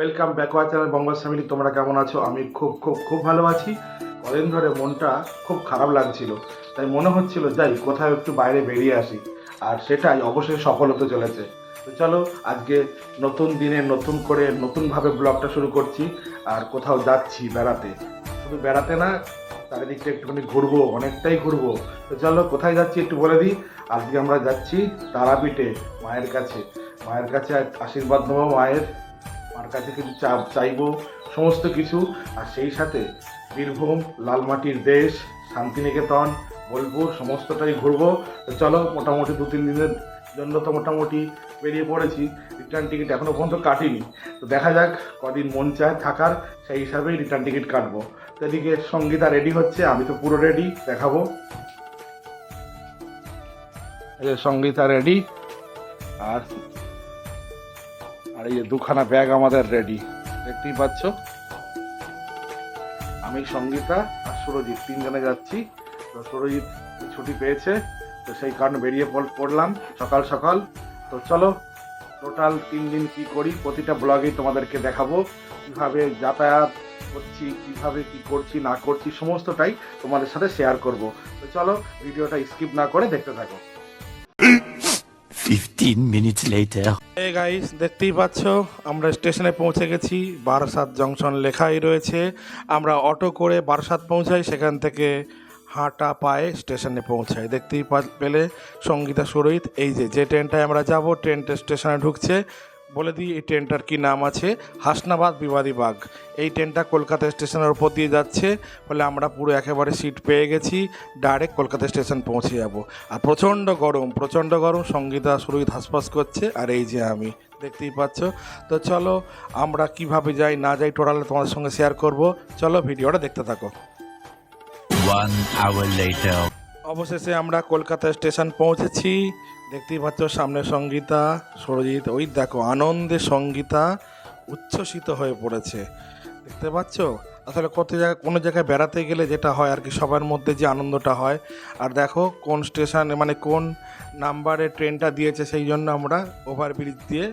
Welcome back our channel বঙ্গাস family. তোমরা কেমন আছো? আমি খুব খুব খুব ভালো আছি। কদিন ধরে মনটা খুব খারাপ লাগছিল, তাই মনে হচ্ছিল যাই কোথাও একটু বাইরে বেরিয়ে আসি, আর সেটাই অবশ্যই সফল হতে চলেছে। তো চলো আজকে নতুন দিনে নতুন করে নতুনভাবে ব্লগটা শুরু করছি। আর কোথাও যাচ্ছি বেড়াতে, শুধু বেড়াতে না, চারিদিকটা একটুখানি ঘুরবো, অনেকটাই ঘুরবো। তো চলো কোথায় যাচ্ছি একটু বলে দিই। আজকে আমরা যাচ্ছি তারাপীঠে, মায়ের কাছে। মায়ের কাছে আশীর্বাদ নেবো, মার কাছে কিছু চাইবো, সমস্ত কিছু। আর সেই সাথে বীরভূম, লালমাটির দেশ, শান্তিনিকেতন, বোলপুর সমস্তটাই ঘুরবো। তো চলো, মোটামুটি 2-3 দিনের জন্য তো মোটামুটি বেরিয়ে পড়েছি। রিটার্ন টিকিট এখনও পর্যন্ত কাটিনি, তো দেখা যাক কদিন মন চায় থাকার, সেই হিসাবেই রিটার্ন টিকিট কাটবো। তো এদিকে সঙ্গীতা রেডি হচ্ছে, আমি তো পুরো রেডি, দেখাবো। এই যে সঙ্গীতা রেডি, আর আর এই যে দুখানা ব্যাগ আমাদের রেডি, দেখতেই পাচ্ছ। আমি, সঙ্গীতা আর সুরজিৎ তিনজনে যাচ্ছি। তো সুরজিৎ ছুটি পেয়েছে, তো সেই কারণে বেরিয়ে পড়লাম সকাল সকাল। তো চলো, টোটাল 3 দিন কি করি প্রতিটা ব্লগেই তোমাদেরকে দেখাবো, কীভাবে যাতায়াত করছি, কীভাবে কি করছি না করছি, সমস্তটাই তোমাদের সাথে শেয়ার করব। তো চলো ভিডিওটা স্কিপ না করে দেখতে থাকো। 15 minutes later. এই গাইস, দেখতেই পাচ্ছ আমরা স্টেশনে পৌঁছে গেছি। বারাসাত জংশন লেখাই রয়েছে। আমরা অটো করে বারাসাত পৌঁছাই, সেখান থেকে হাঁটা পায়ে স্টেশনে পৌঁছাই। দেখতেই পেলে সঙ্গীতা সুরহিত, এই যে ট্রেনটায় আমরা যাব, ট্রেনটা স্টেশনে ঢুকছে। বলে দিই এই ট্রেনটার কি নাম আছে, হাসনাবাদ বিবাদী বাগ। এই ট্রেনটা কলকাতা স্টেশনের উপর দিয়ে যাচ্ছে, ফলে আমরা পুরো একেবারে সিট পেয়ে গেছি, ডাইরেক্ট কলকাতা স্টেশন পৌঁছে যাব। আর প্রচণ্ড গরম, সঙ্গীতা সুরহিত হাসপাস করছে, আর এই যে আমি, দেখতেই পাচ্ছ। তো চলো আমরা কিভাবে যাই না যাই টোটাল তোমাদের সঙ্গে শেয়ার করব। চলো ভিডিওটা দেখতে থাকো। 1 hour later. অবশেষে আমরা কলকাতা স্টেশন পৌঁছেছি। দেখতেই পাচ্ছ সামনে সঙ্গীতা, সুরজিৎ, ওই দেখো আনন্দে সঙ্গীতা উচ্ছ্বসিত হয়ে পড়েছে, দেখতে পাচ্ছ। আসলে কোনো জায়গায় বেড়াতে গেলে যেটা হয় আর কি, সবার মধ্যে যে আনন্দটা হয়। আর দেখো কোন স্টেশন, মানে কোন নাম্বারে ট্রেনটা দিয়েছে, সেই জন্য আমরা ওভারব্রিজ দিয়ে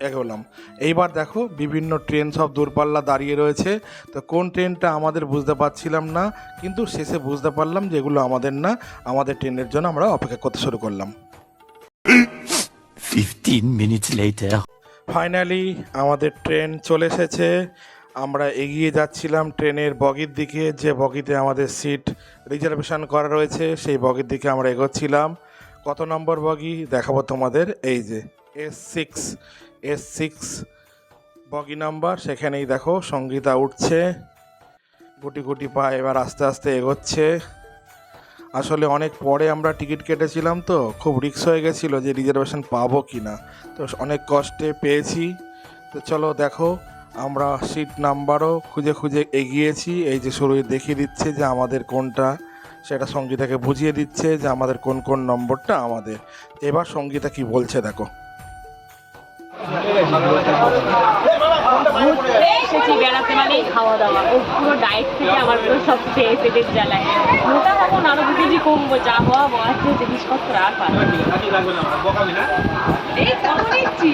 এগোলাম। এইবার দেখো বিভিন্ন ট্রেন সব দূরপাল্লা দাঁড়িয়ে রয়েছে। তো কোন ট্রেনটা আমাদের বুঝতে পারছিলাম না, কিন্তু শেষে বুঝতে পারলাম যে এগুলো আমাদের না, আমাদের ট্রেনের জন্য আমরা অপেক্ষা করতে শুরু করলাম। 15 minutes later. ফাইনালি আমাদের ট্রেন চলে এসেছে। আমরা এগিয়ে যাচ্ছিলাম ট্রেনের বগির দিকে, যে বগিতে আমাদের সিট রিজার্ভেশন করা রয়েছে, সেই বগির দিকে আমরা এগোচ্ছিলাম। কত নম্বর বগি দেখাবো তোমাদের, এই যে S6 বগি নাম্বার। সেখানেই দেখো সঙ্গীতা উঠছে, গুটি গুটি পা এবার আস্তে আস্তে এগোচ্ছে। আসলে অনেক পরে আমরা টিকিট কেটেছিলাম, তো খুব রিস্ক হয়ে গেছিলো যে রিজার্ভেশন পাবো কি না, তো অনেক কষ্টে পেয়েছি। তো চলো দেখো, আমরা সিট নাম্বারও খুঁজে খুঁজে এগিয়েছি। এই যে শুরু দেখিয়ে দিচ্ছে যে আমাদের কোনটা, সেটা সঙ্গীতাকে বুঝিয়ে দিচ্ছে যে আমাদের কোন কোন নম্বরটা আমাদের। এবার সঙ্গীতা কি বলছে দেখো। ঘুরতে এসেছি, বেড়াতে মানেই খাওয়া দাওয়া, ও পুরো ডায়েট থেকে আমার তো সব খেয়ে পেটের জ্বালায় মোটা হবো না, আরো 2 কেজি কমবো, যা হওয়া আছে জিনিসপত্র আর পারবো এই কত নিচ্ছি।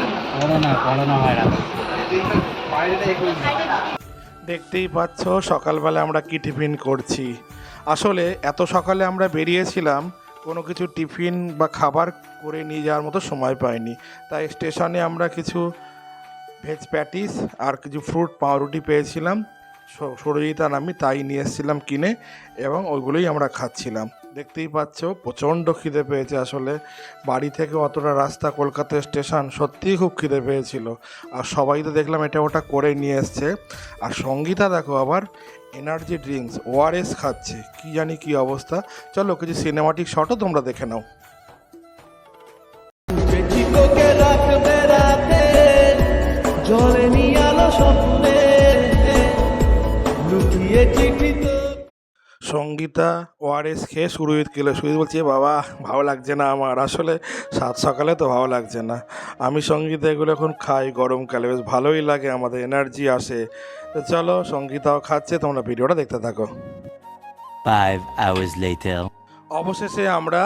দেখতেই পাচ্ছ সকালবেলা আমরা কি টিফিন করছি। আসলে এত সকালে আমরা বেরিয়েছিলাম, কোনো কিছু টিফিন বা খাবার করে নিয়ে যাওয়ার মতো সময় পাইনি। তাই স্টেশনে আমরা কিছু ভেজ প্যাটিস আর কিছু ফ্রুট পাউরুটি পেয়েছিলাম, সুরজিৎ আর আমি তাই নিয়ে এসেছিলাম কিনে, এবং ওইগুলোই আমরা খাচ্ছিলাম। দেখতেই পাচ্ছ প্রচণ্ড খিদে পেয়েছে। আসলে বাড়ি থেকে অতটা রাস্তা কলকাতা স্টেশন, সত্যিই খুব খিদে পেয়েছিল। আর সবাই তো দেখলাম এটা ওটা করে নিয়ে এসছে। আর সঙ্গীতা দেখো আবার এনার্জি ড্রিঙ্কস ORS খাচ্ছে, কি জানি কি অবস্থা। চলো কিছু সিনেমাটিক শটও তোমরা দেখে নাও। সঙ্গীতা ORS খেয়ে সুরজিৎ খেলো। সুরজিৎ বলছে বাবা ভালো লাগছে না আমার, আসলে সাত সকালে তো ভালো লাগছে না। আমি সঙ্গীতা এগুলো এখন খাই গরমকালে, বেশ ভালোই লাগে, আমাদের এনার্জি আসে। তো চলো সঙ্গীতাও খাচ্ছে, তোমরা ভিডিওটা দেখতে থাকো। 5 hours later. অবশেষে আমরা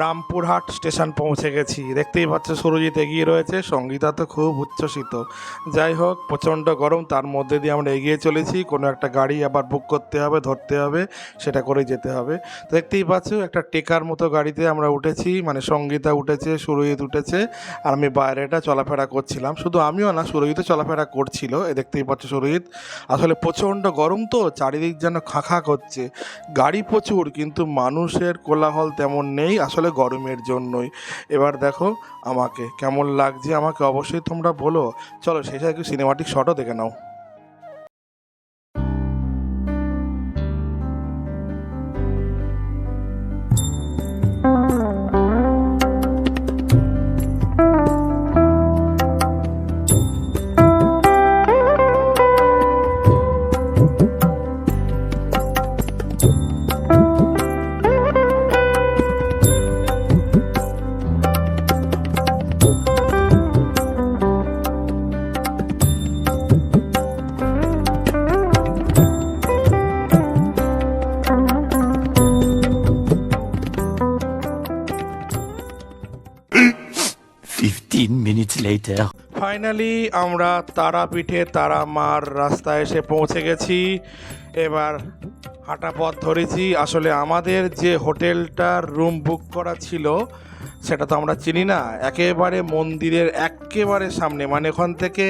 রামপুরহাট স্টেশন পৌঁছে গেছি। দেখতেই পাচ্ছ সুরজিৎ এগিয়ে রয়েছে, সঙ্গীতা তো খুব উচ্ছ্বসিত। যাই হোক, প্রচণ্ড গরম, তার মধ্যে দিয়ে আমরা এগিয়ে চলেছি। কোনো একটা গাড়ি আবার বুক করতে হবে, ধরতে হবে, সেটা করেই যেতে হবে। তো দেখতেই পাচ্ছ একটা টেকার মতো গাড়িতে আমরা উঠেছি, মানে সঙ্গীতা উঠেছে, সুরজিৎ উঠেছে, আর আমি বাইরেটা চলাফেরা করছিলাম। শুধু আমিও না, সুরজিৎও চলাফেরা করছিল। দেখতেই পাচ্ছ সুরজিৎ। আসলে প্রচণ্ড গরম তো, চারিদিক যেন খাঁ করছে। গাড়ি প্রচুর, কিন্তু মানুষের কোলাহল তেমন নেই, আসলে গরমের জন্যই। এবার দেখো আমাকে কেমন লাগছে, আমাকে অবশ্যই তোমরা বলো। চলো শেষে একটু সিনেমাটিক শটও দেখে নাও। minutes later. ফাইনালি আমরা তারাপীঠে তারা মার রাস্তায় এসে পৌঁছে গেছি। এবার হাঁটা পথ ধরেছি। আসলে আমাদের যে হোটেলটার রুম বুক করা ছিল সেটা তো আমরা চিনি না। একেবারে মন্দিরের একেবারে সামনে, মানে ওখান থেকে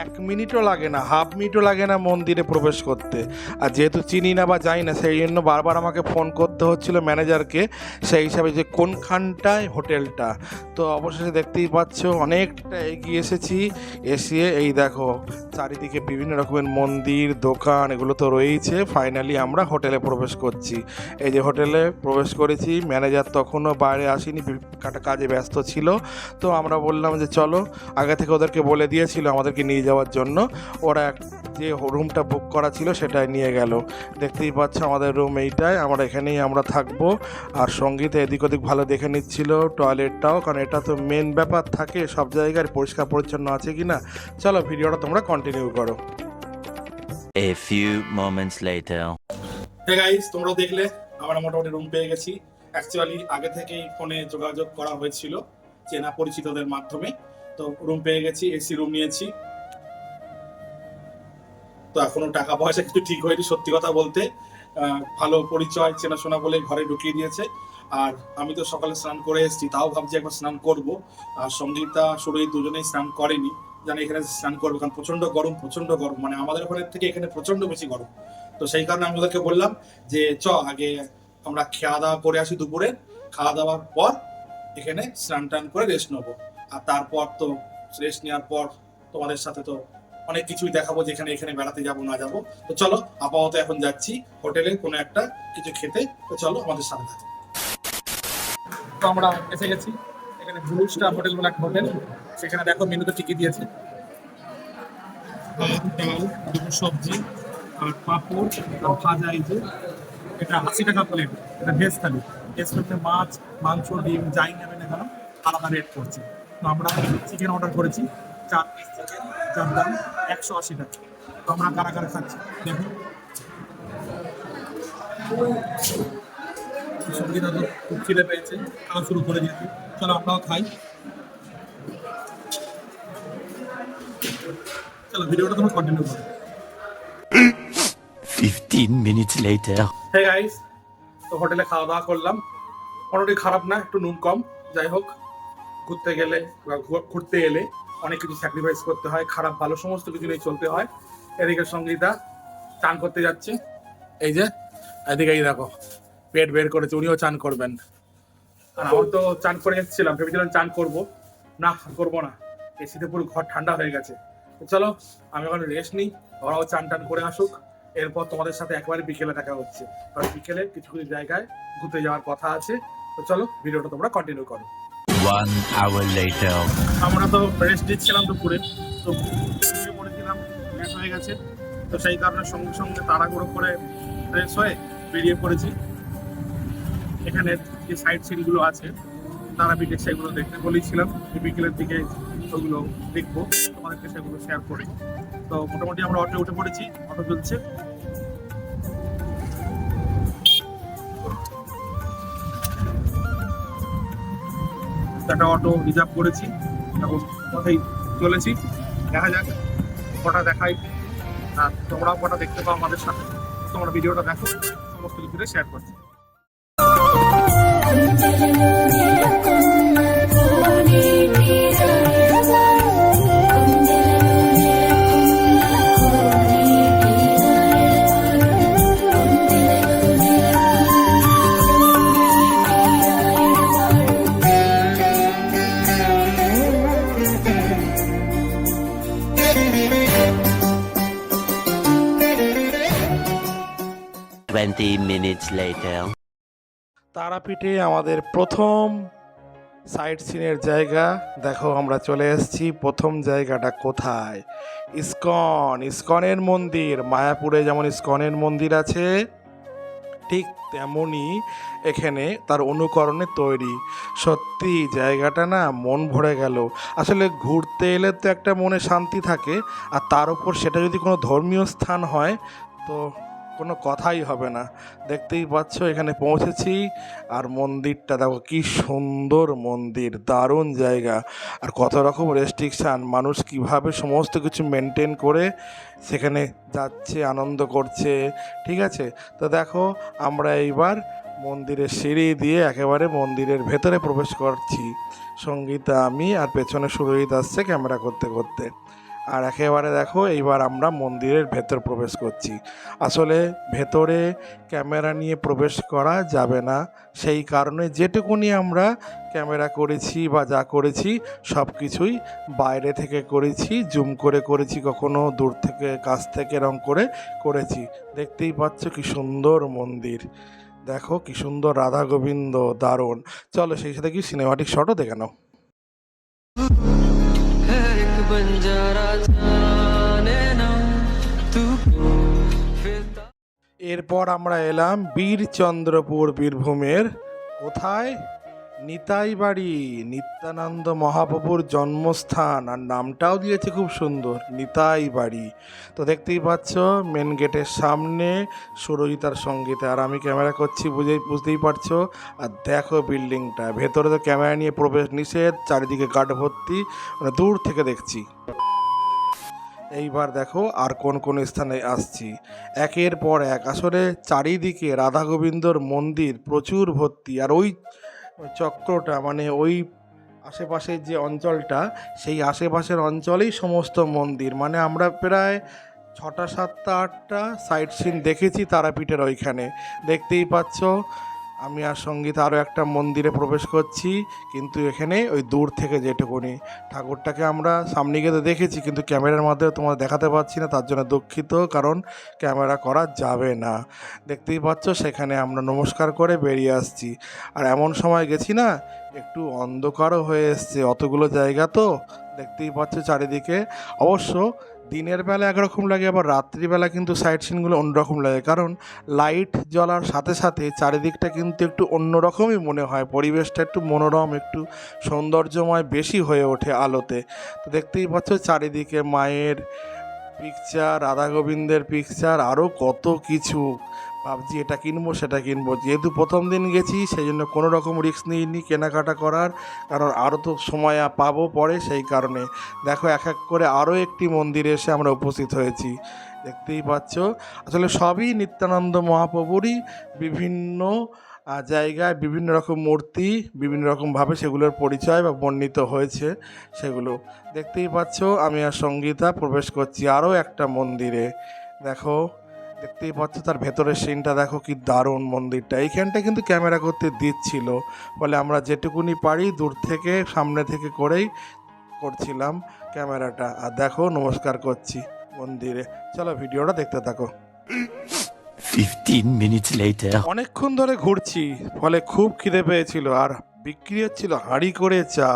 1 মিনিটও লাগে না, হাফ মিনিটও লাগে না মন্দিরে প্রবেশ করতে। আর যেহেতু চিনি না বা যাই না, সেই জন্য বারবার আমাকে ফোন করতে হচ্ছিল ম্যানেজারকে, সেই হিসাবে যে কোনখানটায় হোটেলটা। তো অবশেষে দেখতেই পাচ্ছ অনেকটা এগিয়ে এসেছি। এসে এই দেখো চারিদিকে বিভিন্ন রকমের মন্দির, দোকান, এগুলো তো রয়েছে। ফাইনালি আমরা হোটেলে প্রবেশ করছি। এই যে হোটেলে প্রবেশ করেছি। ম্যানেজার তখনও বাইরে আসেনি, কাজে ব্যস্ত ছিল। তো আমরা বললাম যে চলো, আগে থেকে ওদেরকে বলে দিয়েছিল আমাদেরকে নিয়ে যাওয়ার জন্য। ওরা যে রুমটা বুক করা ছিল সেটাই নিয়ে গেল। দেখতেই পাচ্ছ আমাদের রুম এইটাই, আমরা এখানেই আমরা থাকবো। আর সঙ্গীতে এদিক ওদিক ভালো দেখে নিচ্ছিল টয়লেটটাও, কারণ এটা তো মেন ব্যাপার থাকে সব জায়গায় পরিষ্কার পরিচ্ছন্ন আছে কি না। চলো ভিডিওটা তোমরা কন্টিনিউ করো। A few moments later. হ্যাঁ গাইস, তোমরা দেখলে আমরা মোটামুটি রুম পেয়ে গেছি। অ্যাকচুয়ালি আগে থেকেই ফোনে যোগাযোগ করা হয়েছিল চেনা পরিচিতদের মাধ্যমে। তো রুম পেয়ে গেছি, এসি রুম নিয়েছি। তো এখনো টাকা পয়সা কিছু ঠিক হয়নি, সত্যি কথা বলতে। ভালো পরিচয় চেনাশোনা বলে ঘরে ঢুকিয়ে দিয়েছে। আর আমি তো সকালে স্নান করে এসেছি, তাও ভাবছি একবার স্নান করব। আর সঙ্গীতা সুরজিৎ দুজনেই স্নান করেনি, জানি এখানে স্নান করবো, কারণ প্রচন্ড গরম, মানে আমাদের ঘরের থেকে এখানে প্রচন্ড বেশি গরম। তো সেই কারণে আমি ওদেরকে বললাম যে আগে আমরা খাওয়া দাওয়া করে আসি দুপুরে, খাওয়া দাওয়ার পর এখানে স্নান টান করে রেস্ট নেবো। আর তারপর তো রেস্ট নেওয়ার পর তোমাদের সাথে তো অনেক কিছুই দেখাবো, যেখানে এখানে বেড়াতে যাবো না যাবো। তো চলো, আপাতত এখন যাচ্ছি হোটেলে কোনো একটা কিছু খেতে। তো চলো আমাদের সাথে থাকো। তো আমরা এসে গেছি এখানে ব্লু স্টার হোটেল বলে একটা হোটেল। সেখানে দেখো মেনুতে টিকি দিয়েছে, ভাত, ডাল, দুটো সবজি আর পাঁপড় আর ভাজা। এই যে এটা 80 টাকা প্লেট, এটা ভেজ থালি। ভেজ করতে মাছ, মাংস, ডিম যাই নেবেন না কেন আলাদা রেট করছে। তো আমরা চিকেন অর্ডার করেছি, 4 পিস চিকেন, যার দাম 180 টাকা। তো আমরা কারা কারা খাচ্ছি দেখুন। সঙ্গীতা তো খুব খিদে পেয়েছে, খাওয়া শুরু করে দিয়েছে। চলো আমরাও খাই। চলো ভিডিওটা তোমরা কন্টিনিউ করো। 15 minutes later. হ্যাঁ গাইস, তো হোটেলে খাওয়া দাওয়া করলাম। মোটামুটি খারাপ না, একটু নুন কম। যাই হোক, ঘুরতে গেলে বা ঘুরতে এলে অনেক কিছু স্যাক্রিফাইস করতে হয়, খারাপ ভালো সমস্ত কিছু নিয়ে চলতে হয়। এদিকে সঙ্গীতা চান করতে যাচ্ছে, এই যে এদিকে এই দেখো পেট বের করেছে, উনিও চান করবেন। আর আমার তো চান করে এসেছিলাম, ভেবেছিলাম চান করবো না, করবো না, এসিতে পুরো ঘর ঠান্ডা হয়ে গেছে। তো চলো আমি এখন রেস্ট নিই, ওরাও চান টান করে আসুক। এরপর তোমাদের সাথে একেবারে বিকেলে দেখা হচ্ছে, কারণ বিকেলে কিছু কিছু জায়গায় ঘুরতে যাওয়ার কথা আছে। তো চলো ভিডিওটা তোমরা কন্টিনিউ করো। 1 hour later. আমরা তো রেস্ট দিচ্ছিলাম দুপুরে, তো পড়েছিলাম, লেট হয়ে গেছে। তো সেই কারণে সঙ্গে সঙ্গে তাড়াহুড়ো করে ফ্রেশ হয়ে বেরিয়ে পড়েছি। এখানে যে সাইড সিনগুলো আছে তারাপীঠে, সেগুলো দেখতে বলেছিলাম বিকেলের দিকে, ওগুলো দেখবো, তোমাদেরকে সেগুলো শেয়ার করি। তো মোটামুটি আমরা অটো উঠে পড়েছি, অটো চলছে। একটা অটো রিজার্ভ করেছি, এখন কোথায় চলেছি, দেখা যাক কটা দেখাই। আর তোমরাও কটা দেখতে পাও আমাদের সাথে, তোমরা ভিডিওটা দেখো, সমস্ত কিছুটাই শেয়ার করছি। Twenty minutes later. তারাপীঠে আমাদের প্রথম সাইট সিনের জায়গা। দেখো আমরা চলে এসেছি। প্রথম জায়গাটা কোথায়? ইসকনের মন্দির। মায়াপুরে যেমন ইসকনের মন্দির আছে, ঠিক তেমনই এখানে তার অনুকরণে তৈরি। সত্যি জায়গাটা না মন ভরে গেল। আসলে ঘুরতে এলে তো একটা মনে শান্তি থাকে, আর তার উপর সেটা যদি কোনো ধর্মীয় স্থান হয় তো কোনো কথাই হবে না। দেখতেই পাচ্ছ এখানে পৌঁছেছি, আর মন্দিরটা দেখো কি সুন্দর মন্দির, দারুণ জায়গা। আর কত রকম রেস্ট্রিকশান, মানুষ কিভাবে সমস্ত কিছু মেনটেন করে সেখানে যাচ্ছে, আনন্দ করছে। ঠিক আছে, তো দেখো আমরা এইবার মন্দিরের সিঁড়ি দিয়ে একেবারে মন্দিরের ভেতরে প্রবেশ করছি। সঙ্গীতা, আমি, আর পেছনে সুরজিৎ আসছে ক্যামেরা করতে করতে। আর একেবারে দেখো এইবার আমরা মন্দিরের ভেতর প্রবেশ করছি। আসলে ভেতরে ক্যামেরা নিয়ে প্রবেশ করা যাবে না, সেই কারণে যেটুকুনি আমরা ক্যামেরা করেছি বা যা করেছি সব কিছুই বাইরে থেকে করেছি, জুম করে করেছি, কখনো দূর থেকে কাছ থেকে এরকম করে করেছি। দেখতেই পাচ্ছ কি সুন্দর মন্দির, দেখো কি সুন্দর রাধা গোবিন্দ, দারুণ। চলো সেই সাথে কি সিনেমাটিক শটও দেখে নাও। এরপর আমরা এলাম বীরচন্দ্রপুর, বীরভূমের। কোথায়? নিতাই বাড়ি, নিত্যানন্দ মহাপ্রভুর জন্মস্থান, আর নামটাও দিয়েছে খুব সুন্দর, নিতাই বাড়ি। তো দেখতেই পাচ্ছ মেন গেটের সামনে সুরজিতার সঙ্গীতে, আর আমি ক্যামেরা করছি, বুঝতেই পারছো। আর দেখো বিল্ডিংটা, ভেতরে তো ক্যামেরা নিয়ে প্রবেশ নিষেধ, চারিদিকে গার্ড ভর্তি, মানে দূর থেকে দেখছি। এইবার দেখো আর কোন কোন স্থানে আসছি, একের পর এক। আসলে চারিদিকে রাধা গোবিন্দর মন্দির প্রচুর ভর্তি, আর ওই চক্রটা মানে ওই আশেপাশের যে অঞ্চলটা, সেই আশেপাশের অঞ্চলেই সমস্ত মন্দির। মানে আমরা প্রায় 6টা 7টা 8টা সাইট সিন দেখেছি তারাপীঠের ওইখানে। দেখতেই পাচ্ছ আমি আর সঙ্গীত আরও একটা মন্দিরে প্রবেশ করছি, কিন্তু এখানে ওই দূর থেকে যেটুকুনি ঠাকুরটাকে আমরা সামনে গিয়ে তো দেখেছি, কিন্তু ক্যামেরার মাধ্যমে তোমার দেখাতে পারছি না, তার জন্য দুঃখিত, কারণ ক্যামেরা করা যাবে না। দেখতেই পাচ্ছ সেখানে আমরা নমস্কার করে বেরিয়ে আসছি। আর এমন সময় গেছি না, একটু অন্ধকারও হয়ে এসছে, অতগুলো জায়গা তো দেখতেই পাচ্ছ চারিদিকে। অবশ্য দিনের বেলা একরকম লাগে, আবার রাত্রিবেলা কিন্তু সাইট সিনগুলো অন্যরকম লাগে, কারণ লাইট জ্বলার সাথে সাথে চারিদিকটা কিন্তু একটু অন্যরকমই মনে হয়, পরিবেশটা একটু মনোরম, একটু সৌন্দর্যময় বেশি হয়ে ওঠে আলোতে। তো দেখতেই পাচ্ছ চারিদিকে মায়ের পিকচার, রাধা গোবিন্দের পিকচার, আরও কত কিছু। ভাবছি এটা কিনবো সেটা কিনবো, যেহেতু প্রথম দিন গেছি সেই জন্য কোনো রকম রিস্ক নিইনি কেনাকাটা করার, কারণ আরও তো সময় পাবো পরে, সেই কারণে। দেখো এক এক করে আরও একটি মন্দিরে এসে আমরা উপস্থিত হয়েছি। দেখতেই পাচ্ছ আসলে সবই নিত্যানন্দ মহাপ্রভুরই বিভিন্ন জায়গায় বিভিন্ন রকম মূর্তি, বিভিন্ন রকমভাবে সেগুলোর পরিচয় বা বর্ণিত হয়েছে সেগুলো। দেখতেই পাচ্ছ আমি আর সঙ্গীতা প্রবেশ করছি আরও একটা মন্দিরে। দেখো দেখতেই পাচ্ছ তার ভেতরের সিনটা, দেখো কি দারুণ মন্দিরটা। এইখানটা কিন্তু ক্যামেরা করতে দিচ্ছিল, ফলে আমরা যেটুকুনি পারি দূর থেকে সামনে থেকে করেই করছিলাম ক্যামেরাটা। আর দেখো নমস্কার করছি মন্দিরে। চলো ভিডিওটা দেখতে থাকো। 15 minutes later. অনেকক্ষণ ধরে ঘুরছি, ফলে খুব খিদে পেয়েছিল, আর বিক্রি হচ্ছিল হাঁড়ি করে চা।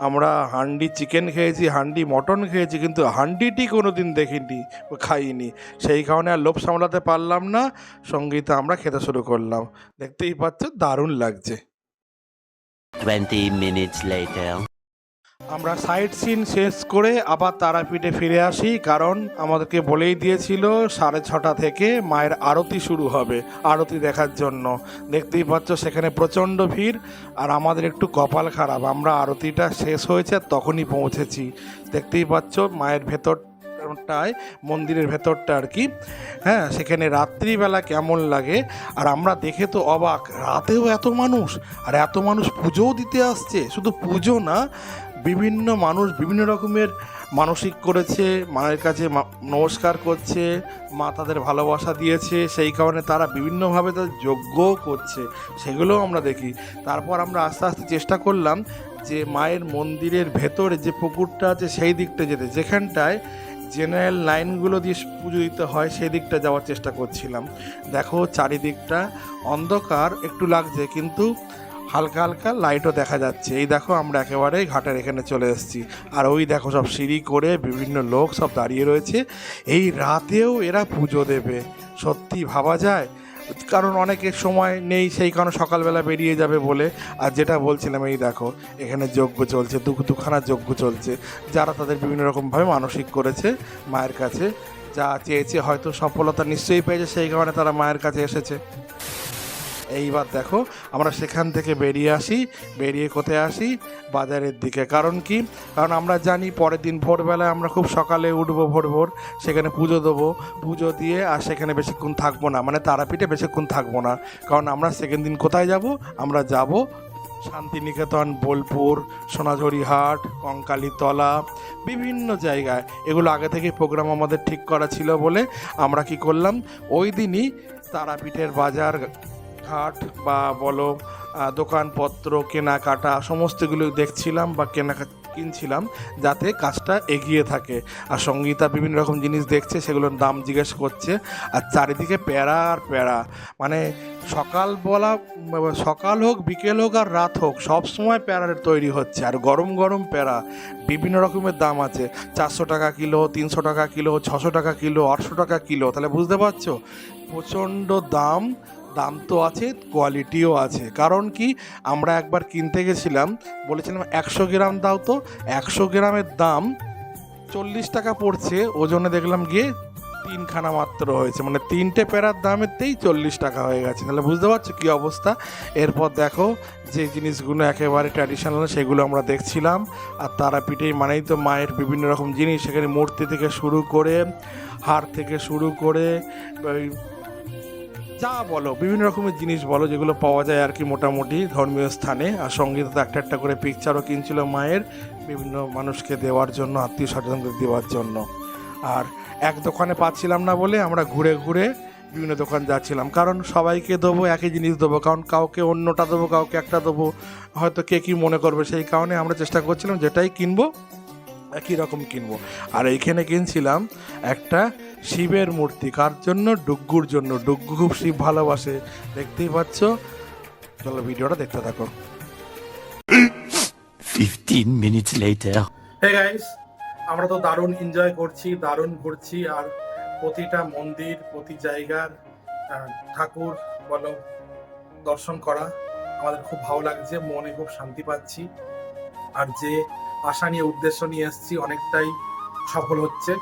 আমরা হান্ডি চিকেন খেয়েছি, হান্ডি মটন খেয়েছি, কিন্তু হান্ডিটি কোনো দিন দেখিনি, খাইনি। সেই কারণে আর লোভ সামলাতে পারলাম না, সঙ্গীতে আমরা খেতে শুরু করলাম। দেখতেই পাচ্ছ দারুণ লাগছে। 20 minutes later. আমরা সাইট সিন শেষ করে আবার তারাপীঠে ফিরে আসি, কারণ আমাদেরকে বলেই দিয়েছিল 6:30 থেকে মায়ের আরতি শুরু হবে, আরতি দেখার জন্য। দেখতেই পাচ্ছ সেখানে প্রচণ্ড ভিড়, আর আমাদের একটু কপাল খারাপ, আমরা আরতিটা শেষ হয়েছে আর তখনই পৌঁছেছি। দেখতেই পাচ্ছ মায়ের ভেতরটায়, মন্দিরের ভেতরটা আর কি। হ্যাঁ, সেখানে রাত্রিবেলা কেমন লাগে, আর আমরা দেখে তো অবাক, রাতেও এত মানুষ, আর এত মানুষ পুজোও দিতে আসছে। শুধু পুজো না, বিভিন্ন মানুষ বিভিন্ন রকমের মানসিক করেছে, মায়ের কাছে নমস্কার করছে, মা তাদের ভালোবাসা দিয়েছে, সেই কারণে তারা বিভিন্নভাবে তাদের যজ্ঞও করছে, সেগুলোও আমরা দেখি। তারপর আমরা আস্তে আস্তে চেষ্টা করলাম যে মায়ের মন্দিরের ভেতরে যে পুকুরটা আছে সেই দিকটা যেতে, যেখানটায় জেনারেল লাইনগুলো দিয়ে পুজো দিতে হয়, সেই দিকটা যাওয়ার চেষ্টা করছিলাম। দেখো চারিদিকটা অন্ধকার একটু লাগছে, কিন্তু হালকা হালকা লাইটও দেখা যাচ্ছে। এই দেখো আমরা একেবারে ঘাটের এখানে চলে এসেছি, আর ওই দেখো সব সিঁড়ি করে বিভিন্ন লোক সব দাঁড়িয়ে রয়েছে। এই রাতেও এরা পুজো দেবে, সত্যি ভাবা যায়? কারণ অনেকের সময় নেই, সেই কারণে সকালবেলা বেরিয়ে যাবে বলে। আর যেটা বলছিলাম, এই দেখো এখানে যজ্ঞ চলছে, দুখানা যজ্ঞ চলছে, যারা তাদের বিভিন্ন রকমভাবে মানসিক করেছে মায়ের কাছে, যা চেয়েছে হয়তো সফলতা নিশ্চয়ই পেয়েছে, সেই কারণে তারা মায়ের কাছে এসেছে। এইবার দেখো আমরা সেখান থেকে বেরিয়ে কোথায় আসি, বাজারের দিকে। কারণ কি, কারণ আমরা জানি পরের দিন ভোরবেলায় আমরা খুব সকালে উঠবো, ভোর সেখানে পুজো দেবো, পুজো দিয়ে আর সেখানে বেশিক্ষণ থাকবো না, মানে তারাপীঠে বেশিক্ষণ থাকবো না। কারণ আমরা সেকেন্ড দিন কোথায় যাব, আমরা যাব শান্তিনিকেতন, বোলপুর, সোনাঝুরিহাট, কঙ্কালীতলা, বিভিন্ন জায়গায়। এগুলো আগে থেকে প্রোগ্রাম আমাদের ঠিক করা ছিল বলে আমরা কি করলাম, ওই দিনই তারাপীঠের বাজার হাট বা বলো দোকানপত্র কেনাকাটা সমস্তগুলো দেখছিলাম বা কিনছিলাম, যাতে কাজটা এগিয়ে থাকে। আর সঙ্গীতা বিভিন্ন রকম জিনিস দেখছে, সেগুলোর দাম জিজ্ঞেস করছে। আর চারিদিকে প্যারা আর প্যারা, মানে সকাল হোক, বিকেল হোক আর রাত হোক, সব সময় প্যারার তৈরি হচ্ছে। আর গরম গরম প্যারা, বিভিন্ন রকমের দাম আছে, 400 টাকা কিলো, 300 টাকা কিলো, 600 টাকা কিলো, 800 টাকা কিলো। তাহলে বুঝতে পারছো প্রচণ্ড দাম তো আছে, কোয়ালিটিও আছে। কারণ কি, আমরা একবার কিনতে গেছিলাম, বলেছিলাম 100 গ্রাম দাও, তো 100 গ্রামের দাম 40 টাকা পড়ছে, ওজনে দেখলাম গিয়ে 3খানা মাত্র হয়েছে, মানে 3টে প্যারার দামেতেই 40 টাকা হয়ে গেছে। তাহলে বুঝতে পারছো কী অবস্থা। এরপর দেখো যে জিনিসগুলো একেবারে ট্র্যাডিশনাল, সেগুলো আমরা দেখছিলাম। আর তারাপীঠেই মানেই তো মায়ের বিভিন্ন রকম জিনিস, সেখানে মূর্তি থেকে শুরু করে, হার থেকে শুরু করে, যা বলো বিভিন্ন রকমের জিনিস বলো, যেগুলো পাওয়া যায় আর কি মোটামুটি ধর্মীয় স্থানে। আর সঙ্গীত একটা করে পিকচারও কিনছিল মায়ের, বিভিন্ন মানুষকে দেওয়ার জন্য, আত্মীয় স্বজনদের দেওয়ার জন্য। আর এক দোকানে পাচ্ছিলাম না বলে আমরা ঘুরে বিভিন্ন দোকান যাচ্ছিলাম, কারণ সবাইকে দেবো একই জিনিস দেবো, কারণ কাউকে অন্যটা দেবো, কাউকে একটা দেবো, হয়তো কে কী মনে করবে, সেই কারণে আমরা চেষ্টা করছিলাম যেটাই কিনবো একই রকম কিনবো। আর এইখানে কিনছিলাম একটা শিবের মূর্তি, কার জন্য, ডুগ্গুর জন্য। ডুগ্গু খুব শিব ভালোবাসে, দেখতেই পাচ্ছ। চলো ভিডিওটা দেখতে থাকো। 15 minutes later. হে গাইস, আমরা তো দারুণ এনজয় করছি, দারুণ ঘুরছি, আর প্রতিটা মন্দির, প্রতি জায়গার ঠাকুর বলো দর্শন করা আমাদের খুব ভালো লাগছে, মনে খুব শান্তি পাচ্ছি। আর যে আশা নিয়ে, উদ্দেশ্য নিয়ে এসেছি, অনেকটাই সফল হচ্ছে,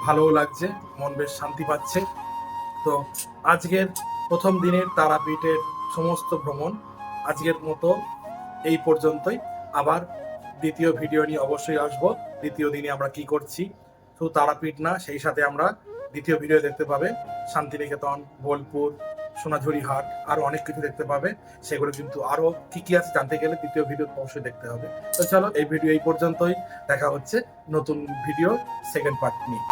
ভালোও লাগছে, মন বেশ শান্তি পাচ্ছে। তো আজকের প্রথম দিনের তারাপীঠের সমস্ত ভ্রমণ আজকের মতো এই পর্যন্তই। আবার দ্বিতীয় ভিডিও নিয়ে অবশ্যই আসবো। দ্বিতীয় দিনে আমরা কি করছি, শুধু তারাপীঠ না, সেই সাথে আমরা দ্বিতীয় ভিডিও দেখতে পাবে শান্তিনিকেতন, বোলপুর, সোনাঝুরিহাট, আরো অনেক কিছু দেখতে পাবে। সেগুলো কিন্তু আরো কি আছে জানতে গেলে দ্বিতীয় ভিডিও অবশ্যই দেখতে হবে। তো চলো, এই ভিডিও এই পর্যন্তই, দেখা হচ্ছে নতুন ভিডিও সেকেন্ড পার্ট নিয়ে।